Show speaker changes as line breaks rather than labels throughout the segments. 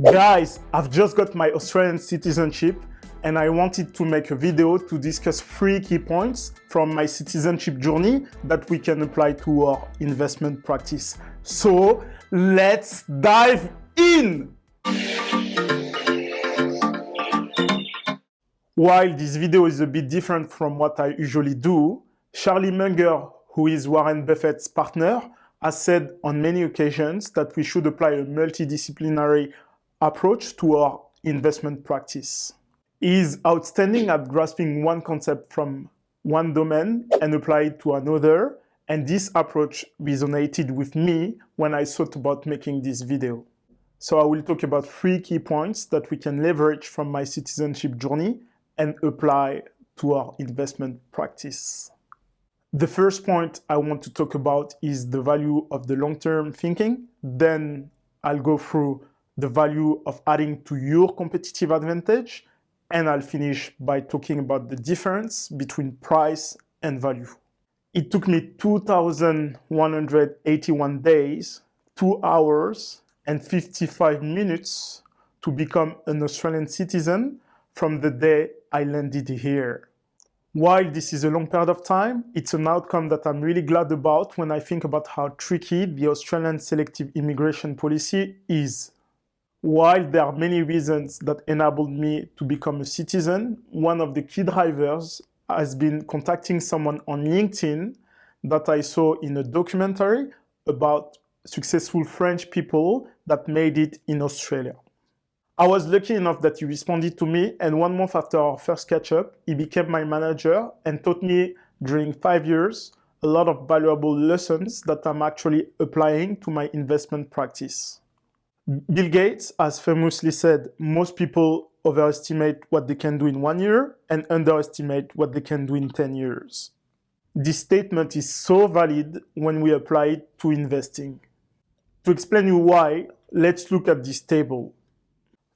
Guys, I've just got my Australian citizenship and I wanted to make a video to discuss 3 key points from my citizenship journey that we can apply to our investment practice. So let's dive in! While this video is a bit different from what I usually do, Charlie Munger, who is Warren Buffett's partner, has said on many occasions that we should apply a multidisciplinary approach to our investment practice. He is outstanding at grasping one concept from one domain and apply it to another, and this approach resonated with me when I thought about making this video. So I will talk about 3 key points that we can leverage from my citizenship journey and apply to our investment practice. The first point I want to talk about is the value of the long-term thinking. Then I'll go through the value of adding to your competitive advantage, and I'll finish by talking about the difference between price and value. It took me 2,181 days, 2 hours, and 55 minutes to become an Australian citizen from the day I landed here. While this is a long period of time, it's an outcome that I'm really glad about when I think about how tricky the Australian selective immigration policy is. While there are many reasons that enabled me to become a citizen, one of the key drivers has been contacting someone on LinkedIn that I saw in a documentary about successful French people that made it in Australia. I was lucky enough that he responded to me, and 1 month after our first catch-up, he became my manager and taught me during 5 years a lot of valuable lessons that I'm actually applying to my investment practice. Bill Gates has famously said, most people overestimate what they can do in 1 year and underestimate what they can do in 10 years. This statement is so valid when we apply it to investing. To explain you why, let's look at this table.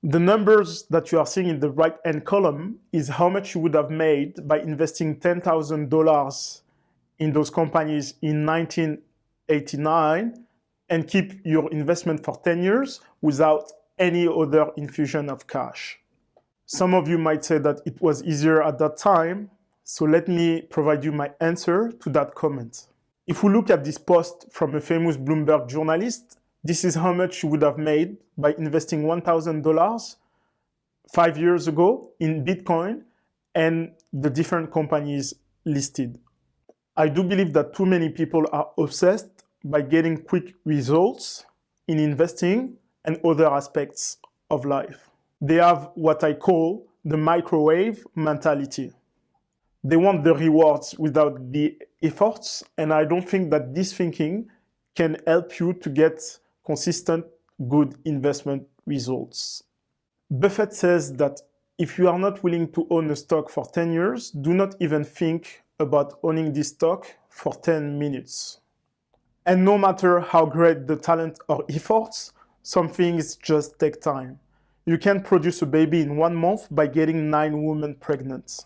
The numbers that you are seeing in the right-hand column is how much you would have made by investing $10,000 in those companies in 1989 and keep your investment for 10 years without any other infusion of cash. Some of you might say that it was easier at that time, so let me provide you my answer to that comment. If we look at this post from a famous Bloomberg journalist, this is how much you would have made by investing $1,000 5 years ago in Bitcoin and the different companies listed. I do believe that too many people are obsessed by getting quick results in investing and other aspects of life. They have what I call the microwave mentality. They want the rewards without the efforts, and I don't think that this thinking can help you to get consistent, good investment results. Buffett says that if you are not willing to own a stock for 10 years, do not even think about owning this stock for 10 minutes. And no matter how great the talent or efforts, some things just take time. You can't produce a baby in 1 month by getting 9 women pregnant.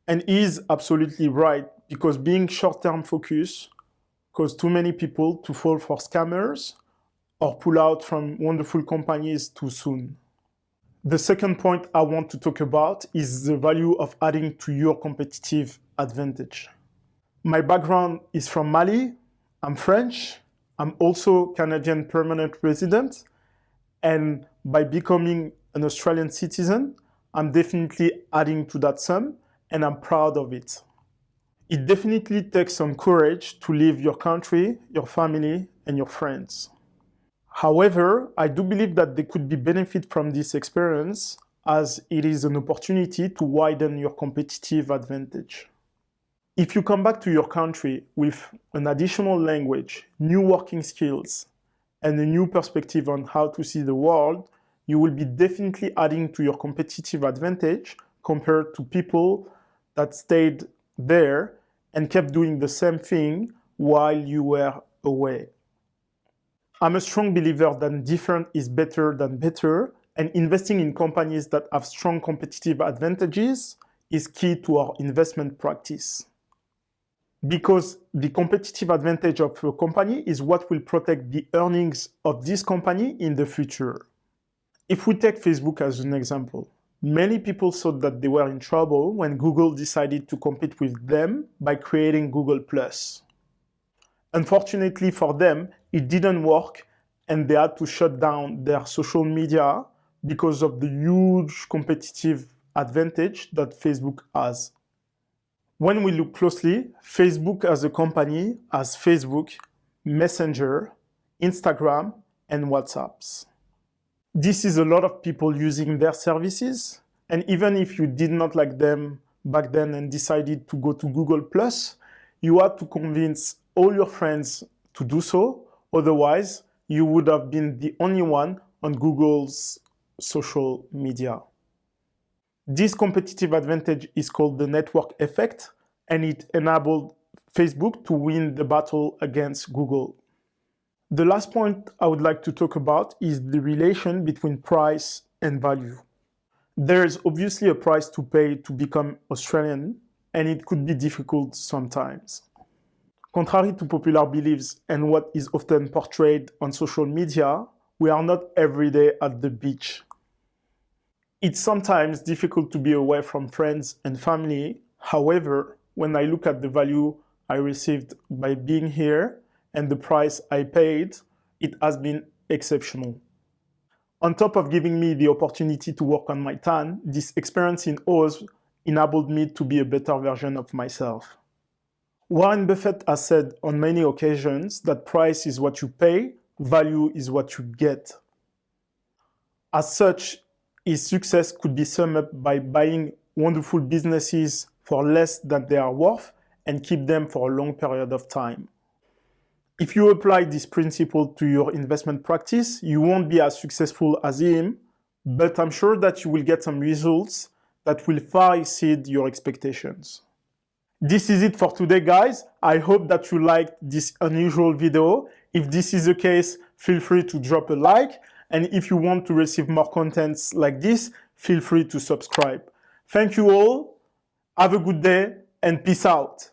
And he is absolutely right, because being short-term focused causes too many people to fall for scammers or pull out from wonderful companies too soon. The second point I want to talk about is the value of adding to your competitive advantage. My background is from Mali. I'm French. I'm also Canadian permanent resident. And by becoming an Australian citizen, I'm definitely adding to that sum, and I'm proud of it. It definitely takes some courage to leave your country, your family, and your friends. However, I do believe that there could be benefit from this experience, as it is an opportunity to widen your competitive advantage. If you come back to your country with an additional language, new working skills, and a new perspective on how to see the world, you will be definitely adding to your competitive advantage compared to people that stayed there and kept doing the same thing while you were away. I'm a strong believer that different is better than better, and investing in companies that have strong competitive advantages is key to our investment practice. Because the competitive advantage of a company is what will protect the earnings of this company in the future. If we take Facebook as an example, many people thought that they were in trouble when Google decided to compete with them by creating Google+. Unfortunately for them, it didn't work and they had to shut down their social media because of the huge competitive advantage that Facebook has. When we look closely, Facebook as a company has Facebook, Messenger, Instagram, and WhatsApps. This is a lot of people using their services, and even if you did not like them back then and decided to go to Google+, you had to convince all your friends to do so, otherwise you would have been the only one on Google's social media. This competitive advantage is called the network effect, and it enabled Facebook to win the battle against Google. The last point I would like to talk about is the relation between price and value. There is obviously a price to pay to become Australian, and it could be difficult sometimes. Contrary to popular beliefs and what is often portrayed on social media, we are not every day at the beach. It's sometimes difficult to be away from friends and family. However, when I look at the value I received by being here and the price I paid, it has been exceptional. On top of giving me the opportunity to work on my tan, this experience in Oz enabled me to be a better version of myself. Warren Buffett has said on many occasions that price is what you pay, value is what you get. As such, his success could be summed up by buying wonderful businesses for less than they are worth and keep them for a long period of time. If you apply this principle to your investment practice, you won't be as successful as him, but I'm sure that you will get some results that will far exceed your expectations. This is it for today, guys. I hope that you liked this unusual video. If this is the case, feel free to drop a like. And if you want to receive more contents like this, feel free to subscribe. Thank you all. Have a good day and peace out.